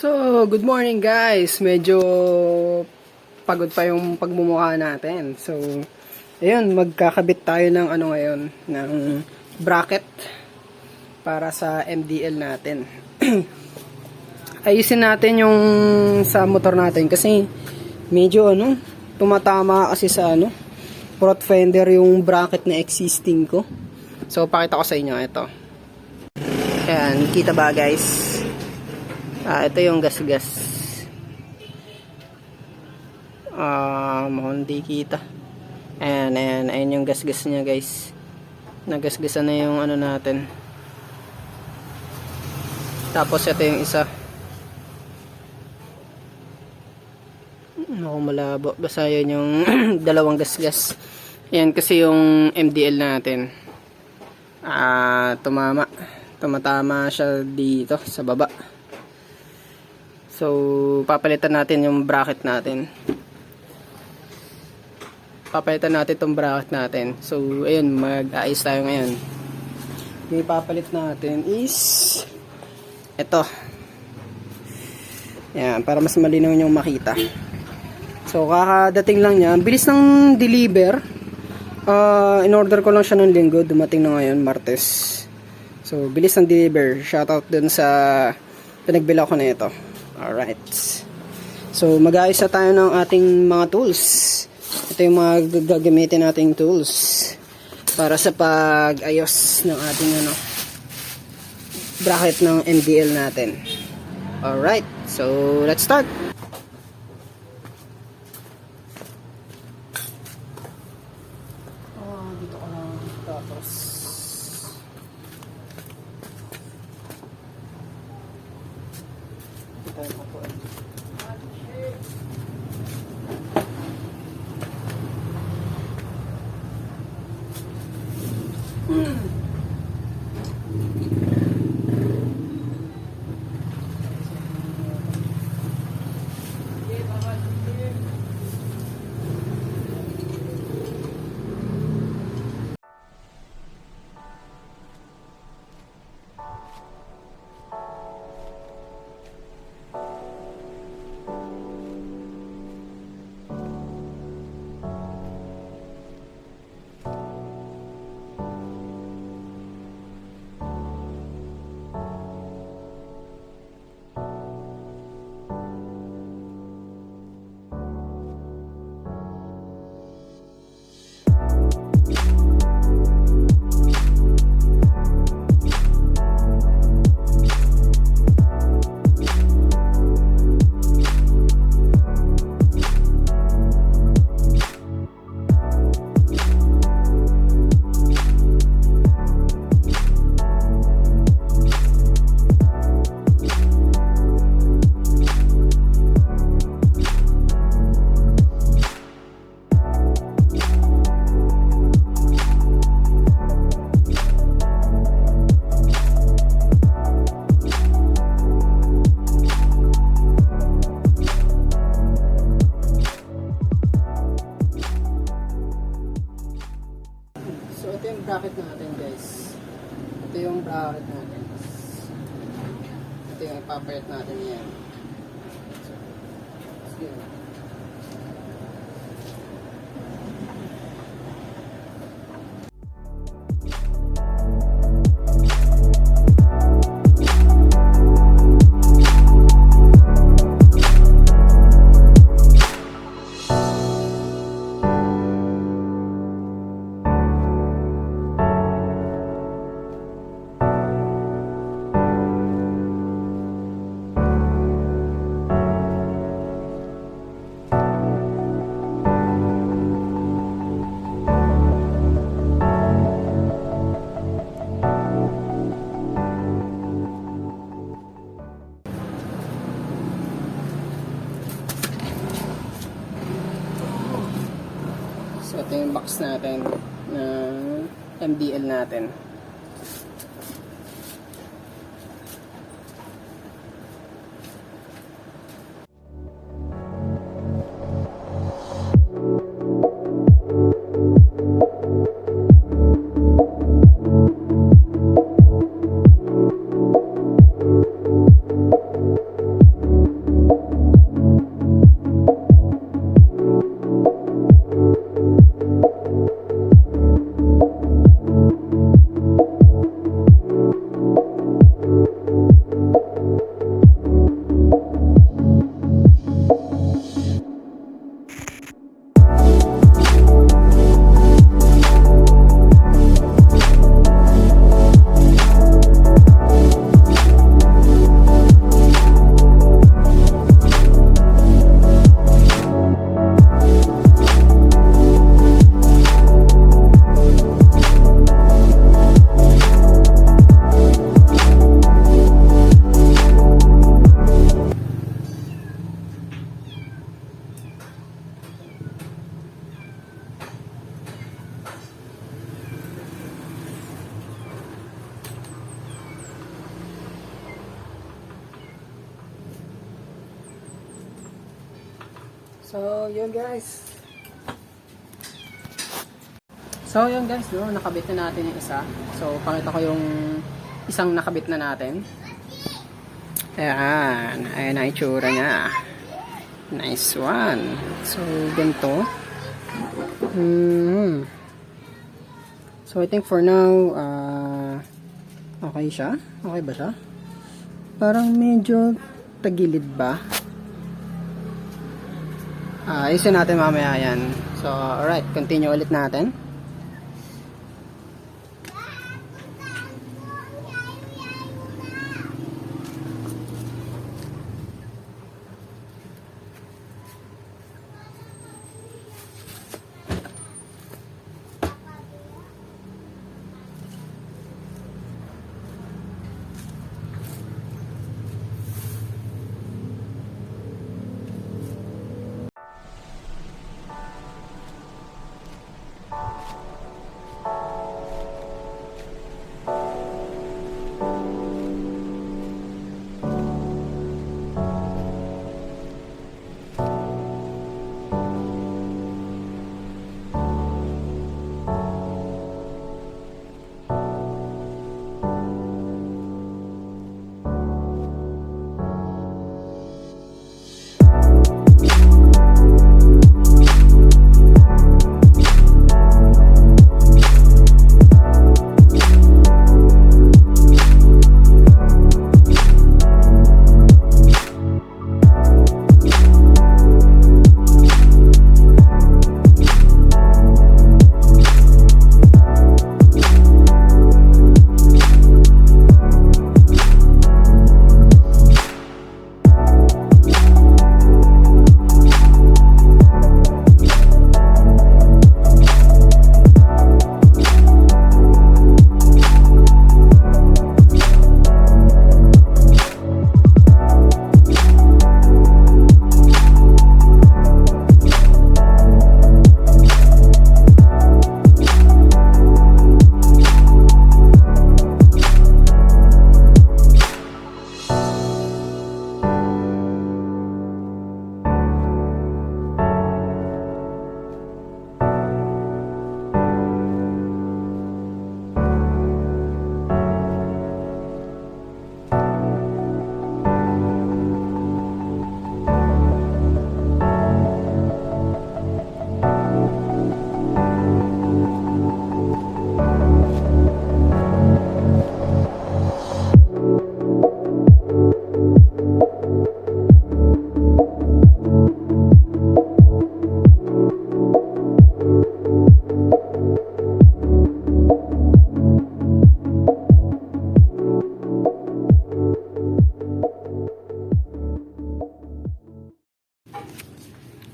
So, good morning guys. Medyo pagod pa yung pagmumukha natin. So, ayun, magkakabit tayo ng ano ngayon, ng bracket para sa MDL natin. Ayusin natin yung sa motor natin kasi medyo tumatama kasi sa front fender yung bracket na existing ko. So, pakita ko sa inyo ito. Ayan, kita ba guys? Ito yung gas-gas. Mukhang di kita. Ayan yung gas-gas niya guys. Nagasgasan na yung ano natin. Tapos ito yung isa. Mukhang malabo. Basta yun yung dalawang gas-gas. Ayan kasi yung MDL natin. Tumatama siya dito sa baba. So, papalitan natin yung bracket natin. Papalitan natin itong bracket natin. So, ayun, mag-aayos tayo ngayon. Yung ipapalit natin is ito. Yan, para mas malinaw nyo makita. So, kakadating lang niya. Bilis ng deliver. In-order ko lang siya ng linggo. Dumating na ngayon, Martes. So, bilis ng deliver. Shoutout dun sa pinagbila ko na ito. Alright. So, mag-aayos na tayo ng ating mga tools. Ito yung mga gagamitin nating tools para sa pag-ayos ng ating bracket ng MDL natin. Alright. So, let's start. Dito ko lang tapos bracket natin guys. Ito yung bracket natin. Ito yung ipapayat natin yan. So, sige. So, ito yung box natin na MDL natin. So, yun guys. So, yun guys, no, nakabit na natin yung isa. So, pakita ko yung isang nakabit na natin. Ayan. Ayan ang itsura niya. Nice one. So, ganito. So, I think for now, okay siya. Okay ba siya? Parang medyo tagilid ba? Ayusin natin mamaya yan. So, alright. Continue ulit natin.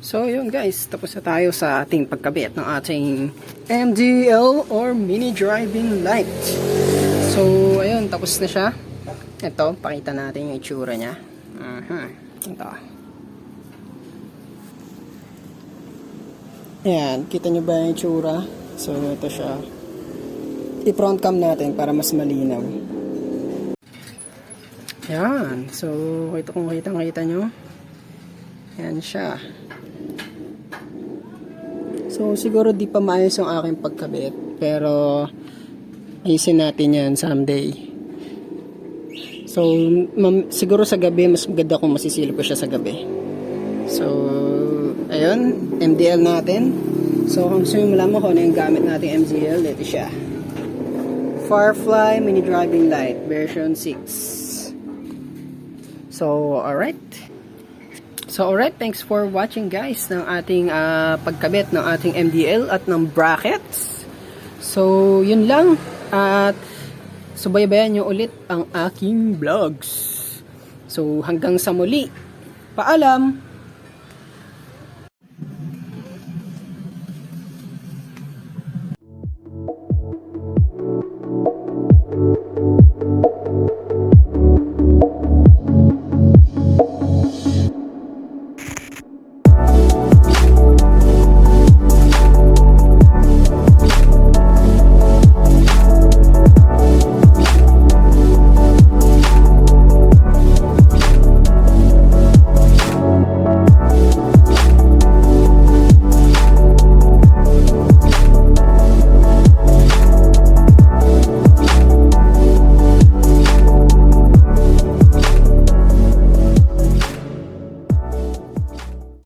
So yun guys, tapos na tayo sa ating pagkabit ng ating MDL or Mini Driving Light. So ayun, tapos na siya. Ito, pakita natin yung itsura niya. Ito. Ayan, kita nyo ba yung itsura? So ito siya. I-front cam natin para mas malinaw. Ayan, so ito kung kita nyo. Ayan siya. So, siguro di pa maayos yung aking pagkabit. Pero, ayusin natin yan someday. So, siguro sa gabi, mas maganda kung masisilip ko siya sa gabi. So, ayun. MDL natin. So, kung gusto nyo malaman ko ano yung gamit natin MDL, ito siya. Firefly Mini Driving Light version 6. So, alright. So alright, thanks for watching guys ng ating pagkabit ng ating MDL at ng brackets. So yun lang, at subaybayan nyo ulit ang aking vlogs. So hanggang sa muli, paalam!